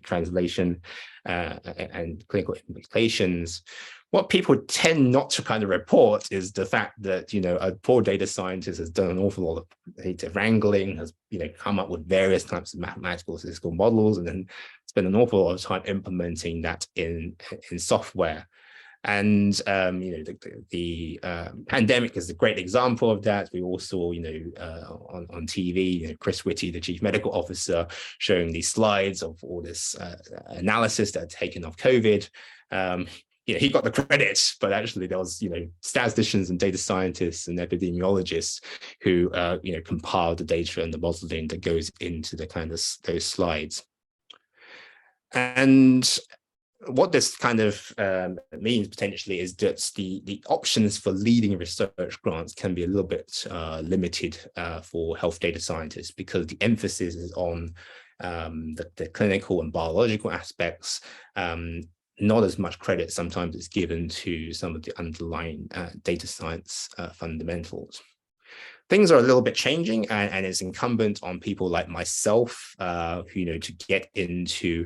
translation, and clinical implications. What people tend not to kind of report is the fact that, a poor data scientist has done an awful lot of data wrangling, has, come up with various types of mathematical statistical models, and then spend an awful lot of time implementing that in software. And the pandemic is a great example of that. We all saw, on TV, Chris Whitty, the chief medical officer, showing these slides of all this analysis that had taken off COVID. He got the credits, but actually there was, statisticians and data scientists and epidemiologists who, compiled the data and the modeling that goes into the kind of those slides. And what this kind of means potentially is that the options for leading research grants can be a little bit limited for health data scientists, because the emphasis is on the clinical and biological aspects. Not as much credit sometimes is given to some of the underlying data science fundamentals. Things are a little bit changing, and it's incumbent on people like myself, who, to get into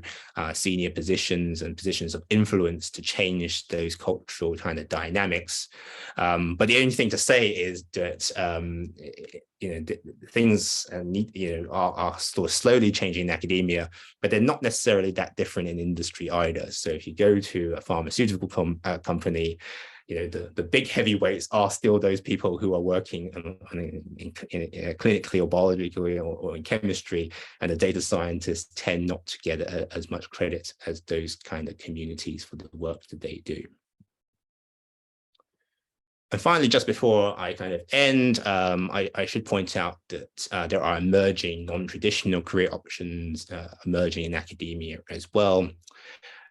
senior positions and positions of influence to change those cultural kind of dynamics. But the only thing to say is that things are sort of slowly changing in academia, but they're not necessarily that different in industry either. So if you go to a pharmaceutical company, the big heavyweights are still those people who are working in clinically or biologically or in chemistry, and the data scientists tend not to get as much credit as those kind of communities for the work that they do. And finally, just before I kind of end, I should point out that there are emerging non-traditional career options emerging in academia as well.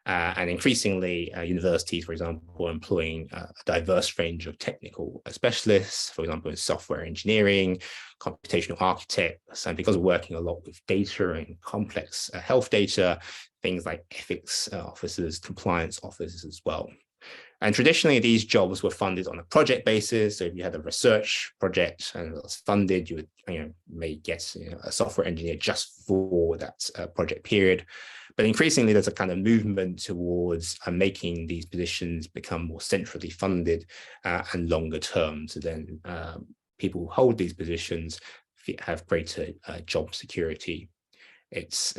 And increasingly, universities, for example, are employing a diverse range of technical specialists, for example, in software engineering, computational architects, and because we're working a lot with data and complex health data, things like ethics officers, compliance officers as well. And traditionally, these jobs were funded on a project basis. So if you had a research project and it was funded, you would may get a software engineer just for that project period. But increasingly, there's a kind of movement towards making these positions become more centrally funded and longer term. So then people who hold these positions have greater job security. It's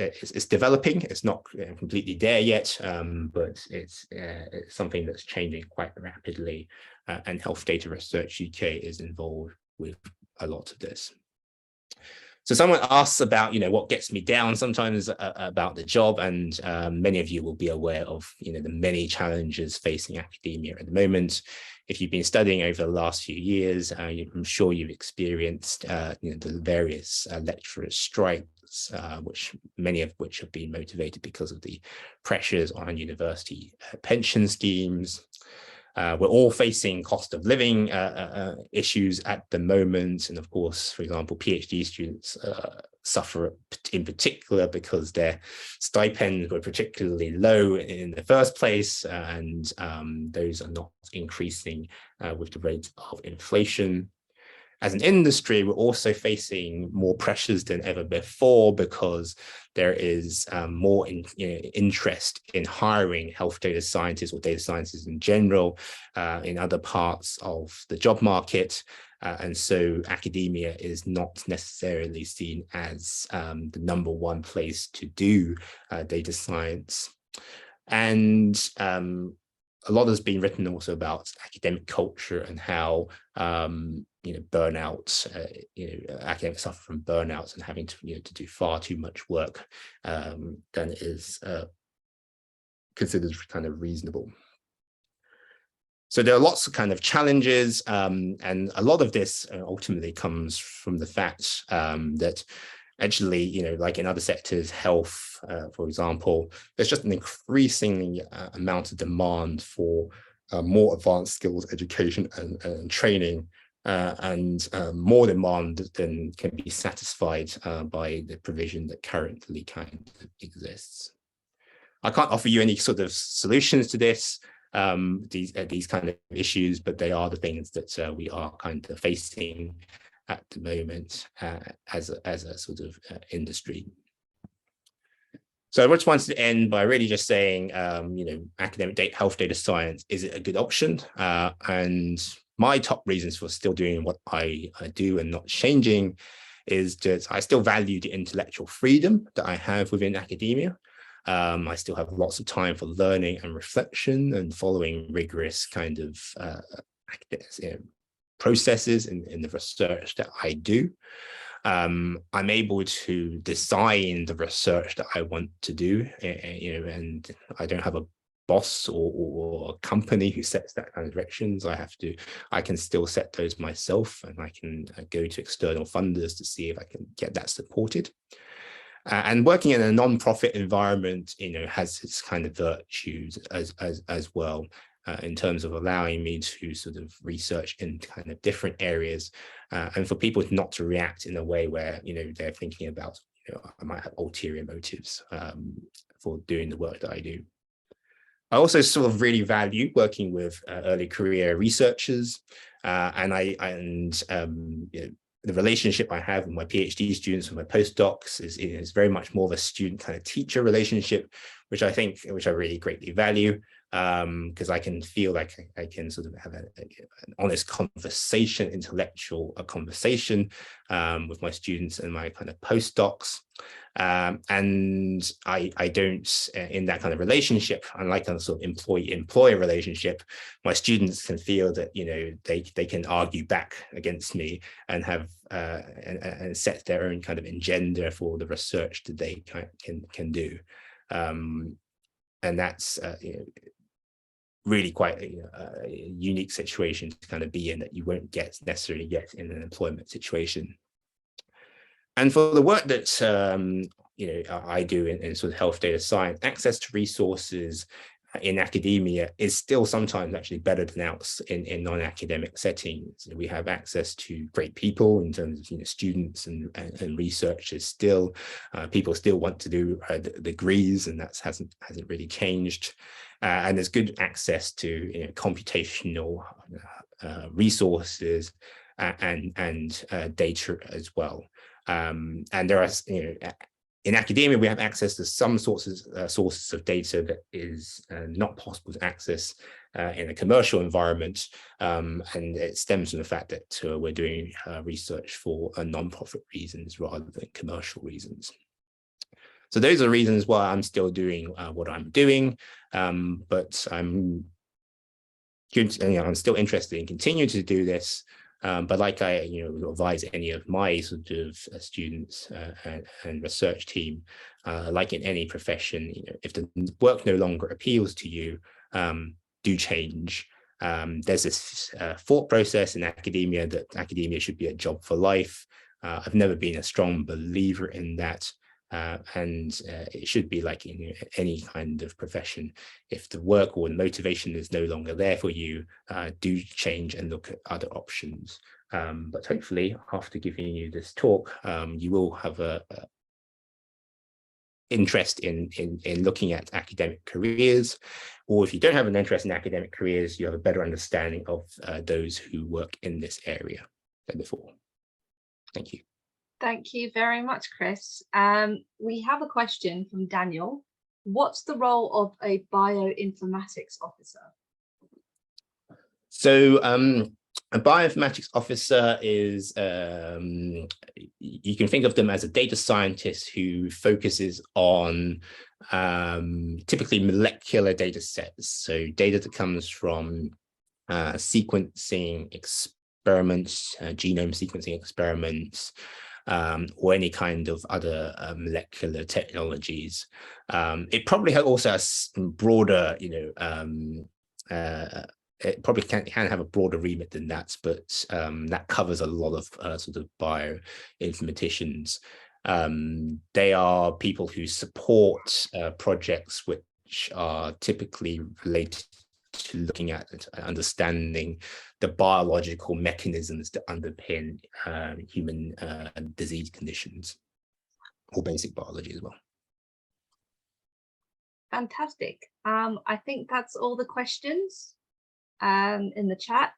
developing. It's not completely there yet, but it's something that's changing quite rapidly. And Health Data Research UK is involved with a lot of this. So someone asks about, what gets me down sometimes about the job, and many of you will be aware of, the many challenges facing academia at the moment. If you've been studying over the last few years, I'm sure you've experienced, the various lecturer strikes, many of which have been motivated because of the pressures on university pension schemes. We're all facing cost of living issues at the moment. And of course, for example, PhD students suffer in particular because their stipends were particularly low in the first place, and those are not increasing with the rate of inflation. As an industry, we're also facing more pressures than ever before because there is more interest in hiring health data scientists or data scientists in general in other parts of the job market. And so academia is not necessarily seen as the number one place to do data science. And a lot has been written also about academic culture and how burnout, academics suffer from burnouts and having to do far too much work than is considered kind of reasonable. So there are lots of kind of challenges, and a lot of this ultimately comes from the fact that actually, like in other sectors, health, for example, there's just an increasing amount of demand for more advanced skills education and training, and more demand than can be satisfied by the provision that currently kind of exists. I can't offer you any sort of solutions to this, these kind of issues, but they are the things that we are kind of facing at the moment as a sort of industry. So I just wanted to end by really just saying, academic health data science, is it a good option? And my top reasons for still doing what I do and not changing is that I still value the intellectual freedom that I have within academia. I still have lots of time for learning and reflection and following rigorous kind of processes in the research that I do. I'm able to design the research that I want to do, and I don't have a boss or a company who sets that kind of directions. I can still set those myself, and I can go to external funders to see if I can get that supported. And working in a non-profit environment, has its kind of virtues as well, in terms of allowing me to sort of research in kind of different areas, and for people not to react in a way where, they're thinking about, I might have ulterior motives for doing the work that I do. I also sort of really value working with early career researchers, the relationship I have with my PhD students and my postdocs is very much more of a student kind of teacher relationship, which I really greatly value, because I can feel like I can sort of have an honest conversation, intellectual conversation with my students and my kind of postdocs. And I don't, in that kind of relationship, unlike a sort of employee-employer relationship, my students can feel that, they can argue back against me and have and set their own kind of agenda for the research that they can do. And that's really quite a unique situation to kind of be in, that you won't necessarily get in an employment situation. And for the work that I do in sort of health data science, access to resources in academia is still sometimes actually better than out in non-academic settings. We have access to great people in terms of students and researchers. Still, people still want to do degrees, and that hasn't really changed. And there's good access to computational resources and data as well. And there are, in academia, we have access to some sources of data that is not possible to access in a commercial environment, and it stems from the fact that we're doing research for non-profit reasons rather than commercial reasons. So those are reasons why I'm still doing what I'm doing, but I'm still interested in continuing to do this. But like I advise any of my sort of students and research team, like in any profession, if the work no longer appeals to you, do change. There's this thought process in academia that academia should be a job for life. I've never been a strong believer in that. And it should be like in any kind of profession. If the work or the motivation is no longer there for you, do change and look at other options. But hopefully, after giving you this talk, you will have a interest in looking at academic careers, or if you don't have an interest in academic careers, you have a better understanding of those who work in this area than before. Thank you. Thank you very much, Chris. We have a question from Daniel. What's the role of a bioinformatics officer? So a bioinformatics officer is, you can think of them as a data scientist who focuses on typically molecular data sets. So data that comes from sequencing experiments, genome sequencing experiments, or any kind of other molecular technologies. It probably also has broader, it probably can have a broader remit than that, but that covers a lot of sort of bioinformaticians. They are people who support projects which are typically related to looking at understanding the biological mechanisms that underpin human disease conditions, or basic biology as well. Fantastic. I think that's all the questions in the chat.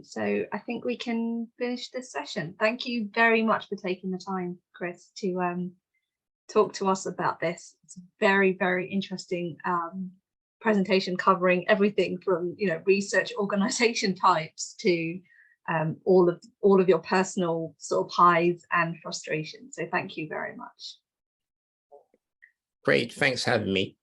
So I think we can finish this session. Thank you very much for taking the time, Chris, to talk to us about this. It's a very, very interesting presentation covering everything from research organization types to all of your personal sort of highs and frustrations. So thank you very much. Great, thanks for having me.